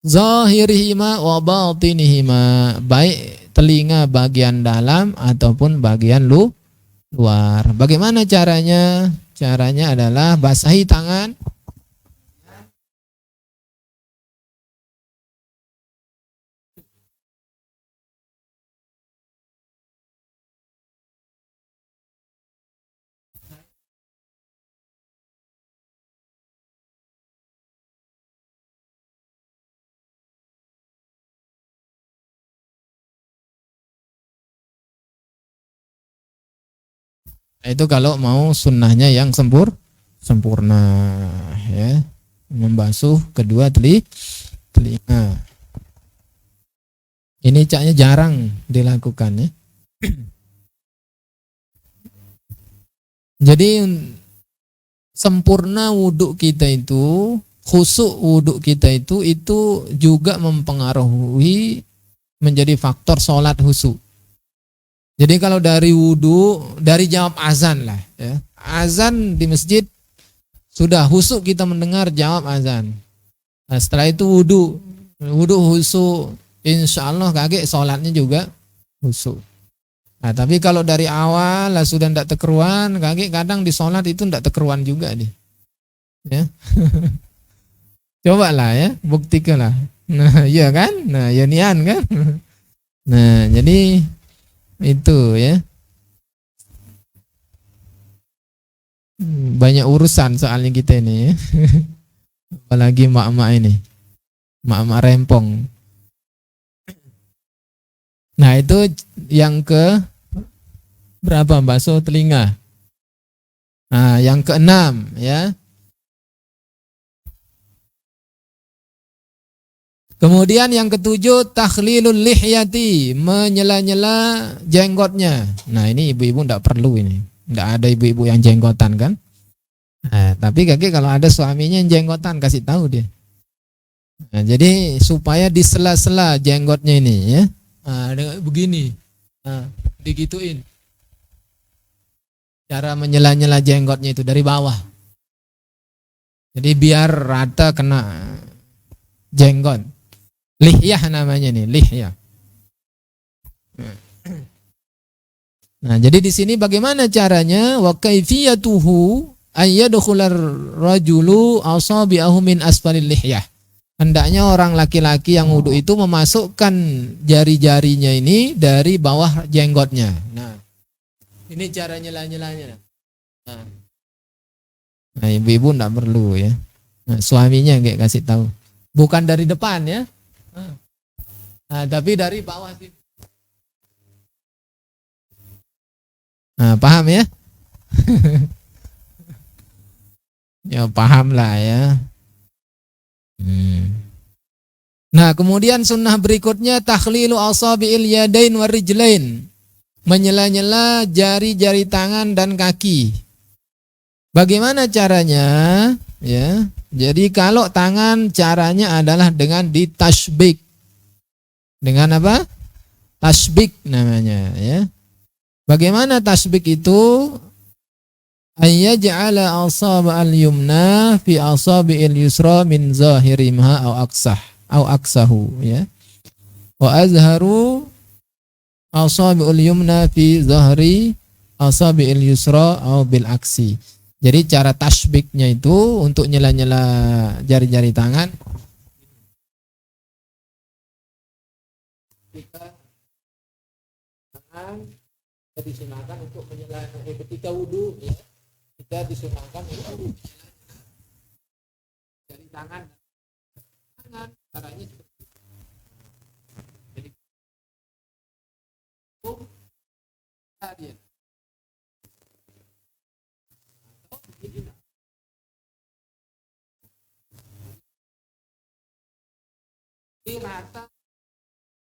Zahirihima wa batinihima, baik telinga bagian dalam ataupun bagian luar. Bagaimana caranya? Caranya adalah basahi tangan. Itu kalau mau sunnahnya yang sempurna, ya, membasuh kedua telinga. Ini caknya jarang dilakukan, ya. Jadi sempurna wudhu kita itu, khusuk wudhu kita itu juga mempengaruhi menjadi faktor sholat khusuk. Jadi kalau dari wudhu, dari jawab azan lah, ya. Azan di masjid sudah khusuk kita mendengar jawab azan. Nah, setelah itu wudhu khusuk, insya Allah kaget sholatnya juga khusuk. Nah, tapi kalau dari awal lah sudah tidak terkeruan, kaget kadang di sholat itu tidak terkeruan juga nih, ya. Coba lah, ya, buktikan lah. Nah, iya kan? Nah, ya nian kan? Nah, jadi itu, ya. Banyak urusan soalnya kita ini, ya. Apalagi mak-mak ini, mak-mak rempong. Nah, itu yang ke berapa? Basuh telinga. Nah, yang keenam, ya. Kemudian yang ketujuh, takhlilul lihyati, menyela-nyela jenggotnya. Nah, ini ibu-ibu enggak perlu ini. Enggak ada ibu-ibu yang jenggotan kan? Nah, tapi kakek kalau ada suaminya yang jenggotan kasih tahu dia. Nah, jadi supaya di sela-sela jenggotnya ini, ya. Nah, begini. Nah, digituin. Cara menyela-nyela jenggotnya itu dari bawah. Jadi biar rata kena jenggot. Lihyah namanya nih, lihyah. Nah, jadi di sini bagaimana caranya? Wa kaifiyatuhu ayyadkhular rajulu asabi'ahu min asfalil lihyah. Hendaknya orang laki-laki yang wudu itu memasukkan jari-jarinya ini dari bawah jenggotnya. Nah, ini cara nyela-nyelanya. Nah, ibu-ibu enggak perlu, ya. Nah, suaminya kayak kasih tahu. Bukan dari depan, ya. Nah, tapi dari bawah sini. Nah, paham, ya? Ya, paham lah, ya. Nah, kemudian sunnah berikutnya takhlilu asabi'il yadain warijlain, menyela-nyela jari-jari tangan dan kaki. Bagaimana caranya? Ya, jadi kalau tangan caranya adalah dengan ditashbik. Dengan apa? Tasbik namanya, ya. Bagaimana tasbik itu? Ayyaj'ala asaba al-yumna fi asabi'il yusra min zahirimha au aksahu, ya. Wa azharu asabi'ul yumna fi zahri asabi'il yusra au bil aksi. Jadi cara tasbiknya itu untuk nyela-nyela jari-jari tangan. Kita disunahkan untuk menyela ketika wudu, ya. Kita disunahkan untuk jari tangan caranya seperti itu. Jadi dia rata,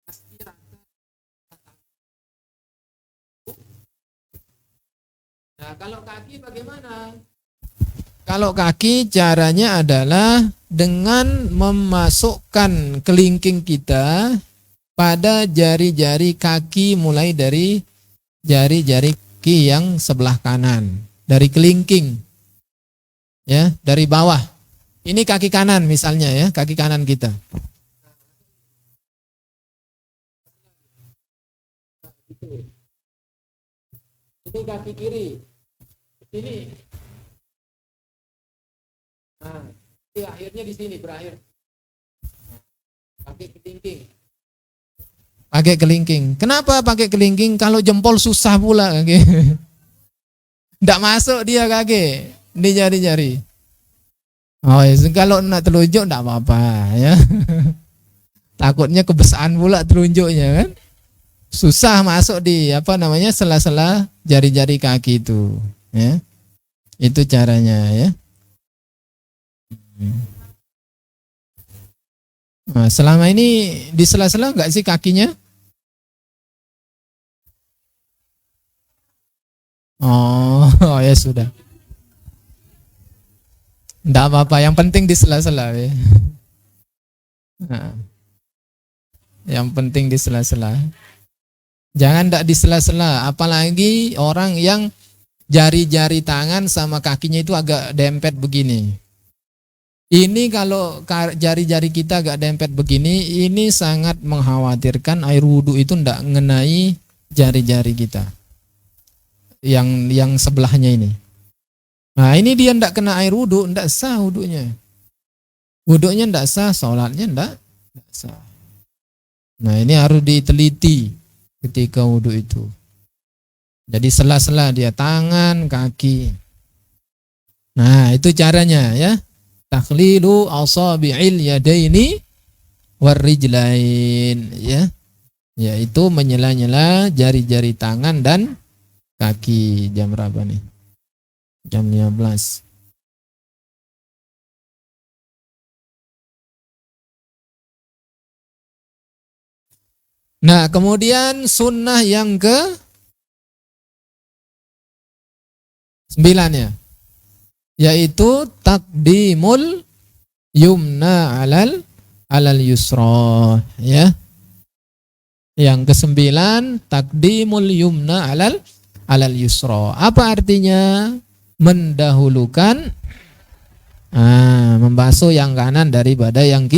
pasti rata. Nah, kalau kaki bagaimana? Kalau kaki caranya adalah dengan memasukkan kelingking kita pada jari-jari kaki, mulai dari jari-jari kaki yang sebelah kanan, dari kelingking. ya, dari bawah. Ini kaki kanan misalnya ya, kaki kanan kita. Ini kaki kiri. Ini. Nah, ini akhirnya di sini berakhir. Pakai kelingking. Pakai kelingking. Kenapa pakai kelingking? Kalau jempol susah pula kaki. Nggak masuk dia kaki. Di jari-jari. Oh ya, kalau nak telunjuk nggak apa-apa ya. Takutnya kebesaran pula telunjuknya kan. Susah masuk di sela-sela jari-jari kaki itu ya. Itu caranya ya. Nah, selama ini di sela-sela enggak sih kakinya? Oh ya sudah. Enggak apa-apa, yang penting di sela-sela ya. Nah, yang penting di sela-sela. Jangan tidak di sela-sela, apalagi orang yang jari-jari tangan sama kakinya itu agak dempet begini. Ini kalau jari-jari kita agak dempet begini, ini sangat mengkhawatirkan air wudhu itu tidak mengenai jari-jari kita. Yang sebelahnya ini. Nah ini dia tidak kena air wudhu, tidak sah wudhunya. Wudhunya tidak sah, sholatnya tidak sah. Nah ini harus diteliti ketika wudhu itu. Jadi sela-sela dia tangan, kaki. Nah itu caranya ya. Takhlilu asabi'il yadaini warrijlain ya. Yaitu menyela-nyela jari-jari tangan dan kaki. Jam berapa nih? Jam 15. Nah, kemudian sunnah yang ke 9 ya, yaitu taqdimul yumna alal yusra ya. Yang ke-9 taqdimul yumna alal yusra. Apa artinya? Mendahulukan membasuh yang kanan daripada yang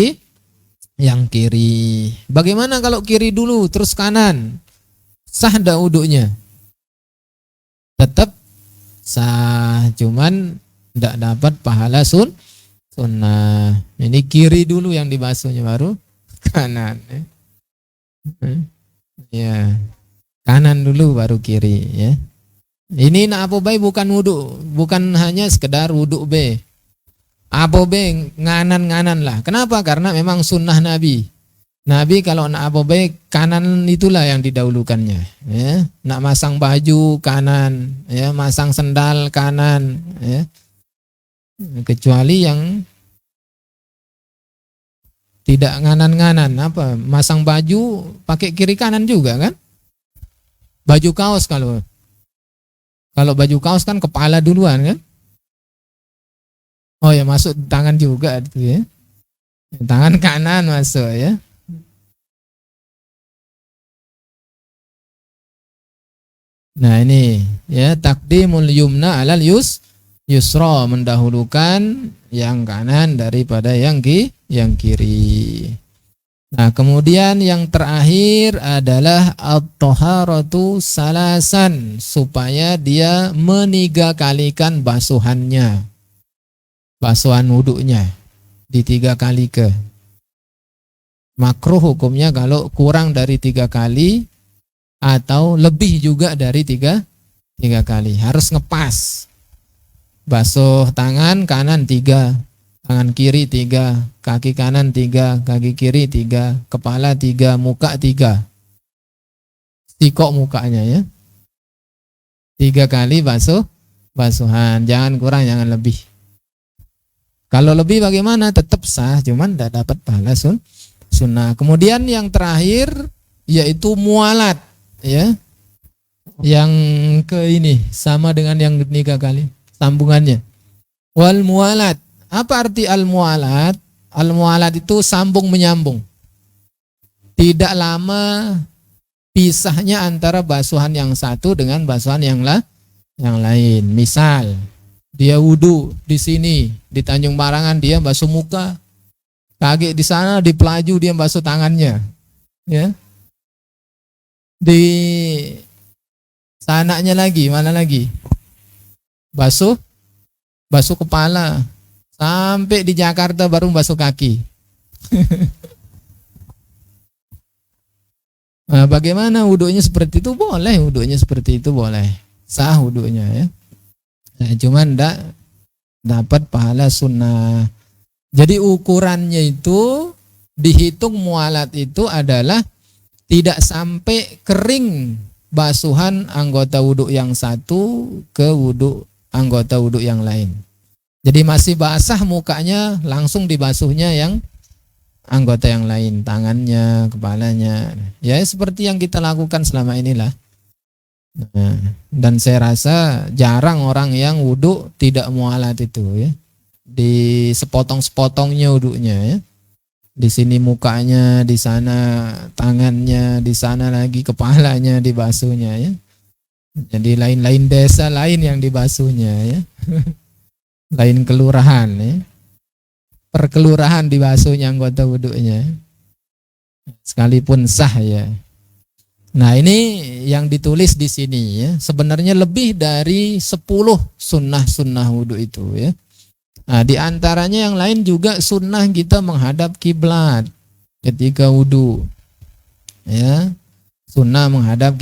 kiri. Bagaimana kalau kiri dulu terus kanan? Sah enggak wudhunya? Tetap sah, cuman enggak dapat pahala sunnah. Ini kiri dulu yang dibasuhnya baru kanan. Ya. Kanan dulu baru kiri ya. Ini nak apa baik bukan wudhu, bukan hanya sekedar wudhu be. Apa be nganan-nganan lah. Kenapa? Karena memang sunnah Nabi. Nabi kalau nak apa baik kanan itulah yang didahulukannya. Ya. Nak masang baju kanan, ya, masang sendal kanan. Ya. Kecuali yang tidak nganan-nganan, apa? Masang baju pakai kiri kanan juga kan? Baju kaos kalau baju kaos kan kepala duluan kan? Oh ya masuk tangan juga itu ya. Tangan kanan masuk ya. Nah ini ya taqdimul yumna alal yusra, mendahulukan yang kanan daripada yang kiri. Nah, kemudian yang terakhir adalah at-taharatu salasan, supaya dia menigakalikan basuhannya. Basuhan wudhunya di 3 kali ke. Makruh hukumnya kalau kurang dari 3 kali atau lebih juga dari 3 kali. Harus ngepas. Basuh tangan kanan 3, tangan kiri 3, kaki kanan 3, kaki kiri 3, kepala 3, muka 3. Sikok mukanya ya. 3 kali basuhan. Jangan kurang, jangan lebih. Kalau lebih bagaimana? Tetap sah, cuman tidak dapat pahala sunnah. Kemudian yang terakhir yaitu mualat ya. Yang ke ini sama dengan yang 3 kali sambungannya. Wal mualat. Apa arti al mualat? Al mualat itu sambung menyambung. Tidak lama pisahnya antara basuhan yang satu dengan basuhan yang lain. Misal dia wudu di sini di Tanjung Parangan dia basuh muka, kaki di sana di Pelaju dia basuh tangannya, ya. Di sananya lagi mana lagi basuh kepala, sampai di Jakarta baru basuh kaki. Nah, bagaimana wudunya seperti itu? Boleh wudunya seperti itu, boleh sah wudunya, ya. Nah, cuman enggak dapat pahala sunnah. Jadi ukurannya itu dihitung mualat itu adalah tidak sampai kering basuhan anggota wudhu yang satu ke anggota wudhu yang lain. Jadi masih basah mukanya, langsung dibasuhnya yang anggota yang lain, tangannya, kepalanya. Ya seperti yang kita lakukan selama inilah. Nah, dan saya rasa jarang orang yang wudhu tidak mualat itu, ya. Di sepotong-sepotongnya wudhunya, ya. Di sini mukanya, di sana tangannya, di sana lagi kepalanya dibasuhnya, ya. Jadi lain-lain desa lain yang dibasuhnya, ya. Lain kelurahan, ya. Per kelurahan dibasuhnya anggota wudhunya, sekalipun sah, ya. Nah ini yang ditulis di sini, ya. Sebenarnya lebih dari 10 sunnah wudhu itu, ya. Nah, di antaranya yang lain juga sunnah kita menghadap kiblat ketika wudhu, ya. Sunnah menghadap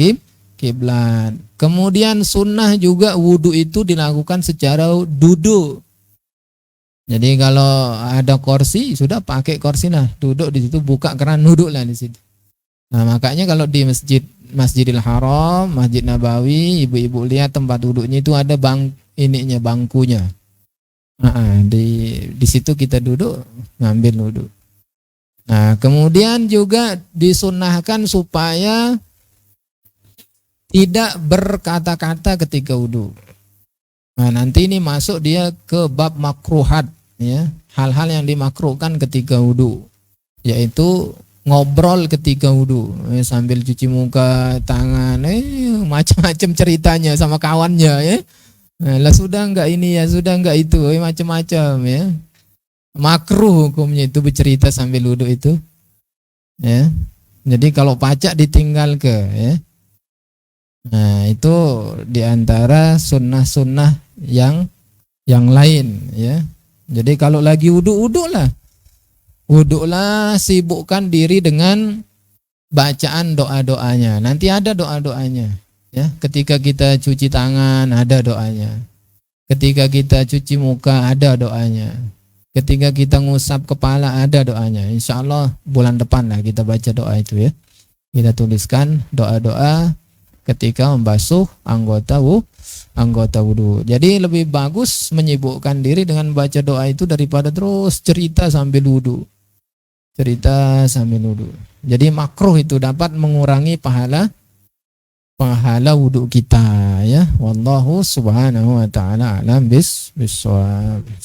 kiblat. Kemudian sunnah juga wudhu itu dilakukan secara duduk. Jadi kalau ada kursi sudah pakai kursi, nah duduk di situ, buka keran duduk lah di situ. Nah makanya kalau di Masjidil Haram, Masjid Nabawi, ibu-ibu lihat tempat duduknya itu ada bangkunya. Di situ kita duduk ngambil wudhu. Nah kemudian juga disunnahkan supaya tidak berkata-kata ketika wudhu. Nah nanti ini masuk dia ke bab makruhat, ya, hal-hal yang dimakruhkan ketika wudhu, yaitu ngobrol ketika wudhu, sambil cuci muka, tangan, macam-macam ceritanya sama kawannya, ya. Lah sudah enggak ini, ya sudah enggak itu, macam-macam, ya. Makruh hukumnya itu bercerita sambil wudhu itu, ya. Jadi kalau pacak ditinggal ke, ya. Nah itu diantara sunnah-sunnah yang lain, ya. Jadi kalau lagi wudhu lah, sibukkan diri dengan bacaan doa-doanya. Nanti ada doa-doanya, ya. Ketika kita cuci tangan ada doanya, ketika kita cuci muka ada doanya, ketika kita ngusap kepala ada doanya. Insya Allah bulan depan lah kita baca doa itu, ya. Kita tuliskan doa-doa ketika membasuh anggota wudhu. Jadi lebih bagus menyibukkan diri dengan baca doa itu daripada terus cerita sambil wudhu. Jadi makruh itu dapat mengurangi pahala wudhu kita, ya. Wallahu subhanahu wa ta'ala alam bisawab.